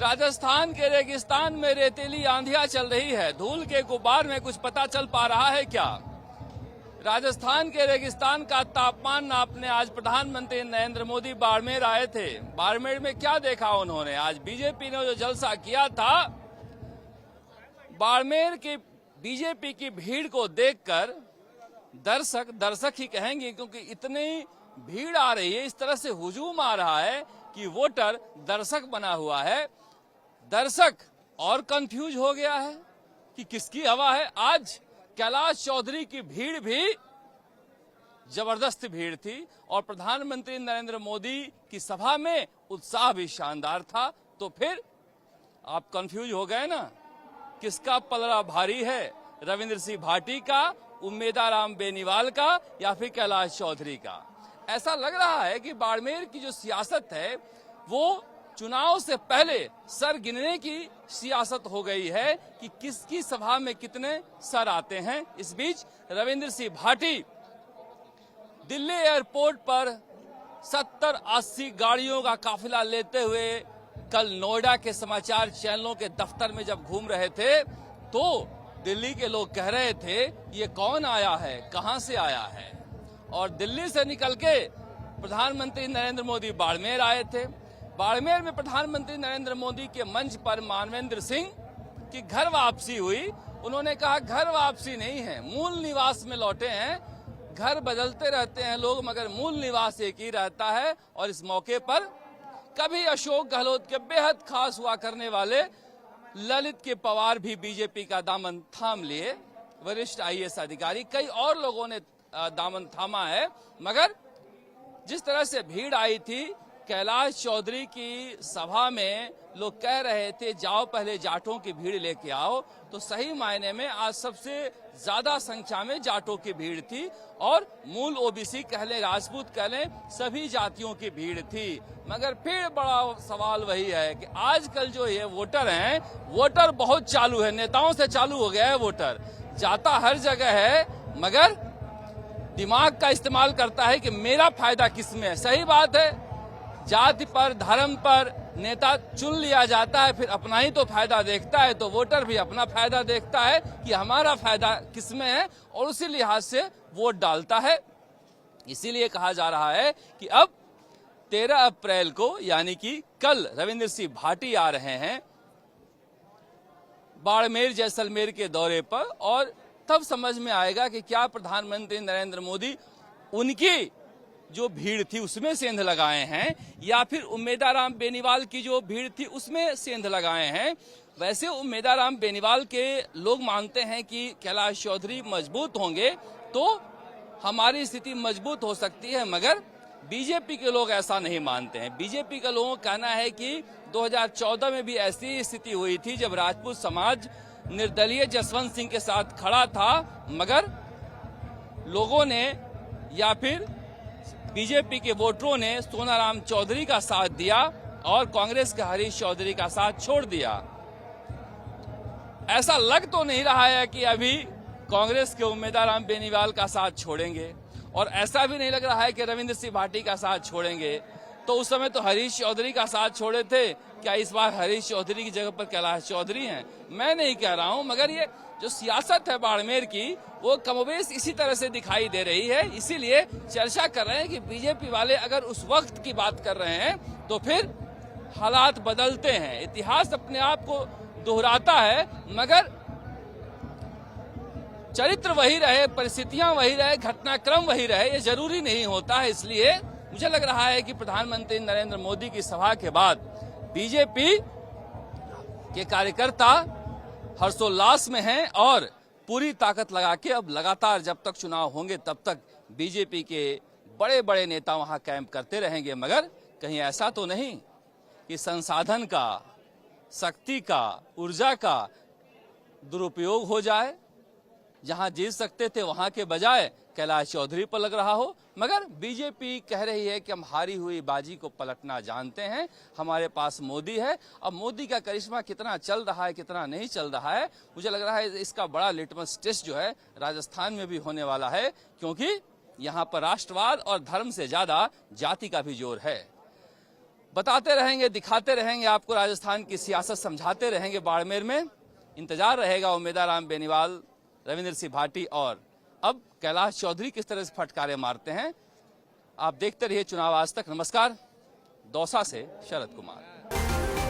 राजस्थान के रेगिस्तान में रेतीली आंधियां चल रही है। धूल के गुब्बार में कुछ पता चल पा रहा है क्या? राजस्थान के रेगिस्तान का तापमान नापने आज प्रधानमंत्री नरेंद्र मोदी बाड़मेर आए थे। बाड़मेर में क्या देखा उन्होंने? आज बीजेपी ने जो जलसा किया था, बाड़मेर की बीजेपी की भीड़ को देखकर दर्शक ही कहेंगे, क्योंकि इतनी भीड़ आ रही है, इस तरह से हुजूम आ रहा है कि वोटर दर्शक बना हुआ है। दर्शक और कंफ्यूज हो गया है कि किसकी हवा है। आज कैलाश चौधरी की भीड़ भी जबरदस्त भीड़ थी और प्रधानमंत्री नरेंद्र मोदी की सभा में उत्साह भी शानदार था। तो फिर आप कंफ्यूज हो गए ना, किसका पलड़ा भारी है? रविंद्र सिंह भाटी का, उम्मेदाराम बेनीवाल का, या फिर कैलाश चौधरी का? ऐसा लग रहा है कि बाड़मेर की जो सियासत है वो चुनाव से पहले सर गिनने की सियासत हो गई है कि किसकी सभा में कितने सर आते हैं। इस बीच रविंद्र सिंह भाटी दिल्ली एयरपोर्ट पर 70-80 गाड़ियों का काफिला लेते हुए कल नोएडा के समाचार चैनलों के दफ्तर में जब घूम रहे थे तो दिल्ली के लोग कह रहे थे ये कौन आया है, कहां से आया है। और दिल्ली से निकल के प्रधानमंत्री नरेंद्र मोदी बाड़मेर आए थे। बाड़मेर में प्रधानमंत्री नरेंद्र मोदी के मंच पर मानवेंद्र सिंह की घर वापसी हुई। उन्होंने कहा घर वापसी नहीं है, मूल निवास में लौटे हैं। घर बदलते रहते हैं लोग, मगर मूल निवास एक ही रहता है। और इस मौके पर कभी अशोक गहलोत के बेहद खास हुआ करने वाले ललित के पवार भी बीजेपी का दामन थाम लिए। वरिष्ठ आईएएस अधिकारी, कई और लोगों ने दामन थामा है। मगर जिस तरह से भीड़ आई थी कैलाश चौधरी की सभा में, लोग कह रहे थे जाओ पहले जाटों की भीड़ लेके आओ, तो सही मायने में आज सबसे ज्यादा संख्या में जाटों की भीड़ थी और मूल ओबीसी कह लें, राजपूत कह लें, सभी जातियों की भीड़ थी। मगर फिर बड़ा सवाल वही है कि आजकल जो ये वोटर हैं, वोटर बहुत चालू है, नेताओं से चालू हो गया है वोटर। जाता हर जगह है मगर दिमाग का इस्तेमाल करता है कि मेरा फायदा किसमें है। सही बात है, जाति पर, धर्म पर नेता चुन लिया जाता है, फिर अपना ही तो फायदा देखता है, तो वोटर भी अपना फायदा देखता है कि हमारा फायदा किसमें है और उसी लिहाज से वोट डालता है। इसीलिए कहा जा रहा है कि अब 13 अप्रैल को यानी कि कल रविंद्र सिंह भाटी आ रहे हैं बाड़मेर जैसलमेर के दौरे पर, और तब समझ में आएगा कि क्या प्रधानमंत्री नरेंद्र मोदी उनकी जो भीड़ थी उसमें सेंध लगाए हैं या फिर उम्मेदाराम बेनीवाल की जो भीड़ थी उसमें सेंध लगाए हैं। वैसे उम्मेदाराम बेनीवाल के लोग मानते हैं कि कैलाश चौधरी मजबूत होंगे तो हमारी स्थिति मजबूत हो सकती है, मगर बीजेपी के लोग ऐसा नहीं मानते हैं। बीजेपी के लोगों का कहना है कि 2014 में भी ऐसी स्थिति हुई थी जब राजपूत समाज निर्दलीय जसवंत सिंह के साथ खड़ा था, मगर लोगों ने या फिर बीजेपी के वोटरों ने सोनाराम चौधरी का साथ दिया और कांग्रेस के हरीश चौधरी का साथ छोड़ दिया। ऐसा लग तो नहीं रहा है कि अभी कांग्रेस के उम्मीदवार बेनीवाल का साथ छोड़ेंगे और ऐसा भी नहीं लग रहा है कि रविंद्र सिंह भाटी का साथ छोड़ेंगे। तो उस समय तो हरीश चौधरी का साथ छोड़े थे, क्या इस बार हरीश चौधरी की जगह पर कैलाश चौधरी हैं? मैं नहीं कह रहा हूं, मगर ये जो सियासत है बाड़मेर की वो कमोबेश इसी तरह से दिखाई दे रही है। इसीलिए चर्चा कर रहे हैं कि बीजेपी वाले अगर उस वक्त की बात कर रहे हैं तो फिर हालात बदलते हैं, इतिहास अपने आप को दोहराता है, मगर चरित्र वही रहे, परिस्थितियां वही रहे, घटनाक्रम वही रहे, ये जरूरी नहीं होता है। इसलिए मुझे लग रहा है कि प्रधानमंत्री नरेंद्र मोदी की सभा के बाद बीजेपी के कार्यकर्ता हर्षोल्लास में हैं और पूरी ताकत लगा के अब लगातार जब तक चुनाव होंगे तब तक बीजेपी के बड़े बड़े नेता वहां कैंप करते रहेंगे। मगर कहीं ऐसा तो नहीं कि संसाधन का, शक्ति का, ऊर्जा का दुरुपयोग हो जाए, जहां जीत सकते थे वहां के बजाय कैलाश चौधरी पर लग रहा हो। मगर बीजेपी कह रही है कि हम हारी हुई बाजी को पलटना जानते हैं, हमारे पास मोदी है। अब मोदी का करिश्मा कितना चल रहा है, कितना नहीं चल रहा है, मुझे लग रहा है इसका बड़ा लिटमस टेस्ट जो है राजस्थान में भी होने वाला है, क्योंकि यहाँ पर राष्ट्रवाद और धर्म से ज्यादा जाति का भी जोर है। बताते रहेंगे, दिखाते रहेंगे आपको, राजस्थान की सियासत समझाते रहेंगे बाड़मेर में। इंतजार रहेगा उम्मीदवार बेनीवाल, रविंद्र सिंह भाटी और अब कैलाश चौधरी किस तरह से फटकारे मारते हैं। आप देखते रहिए चुनाव आज तक। नमस्कार, दौसा से शरद कुमार।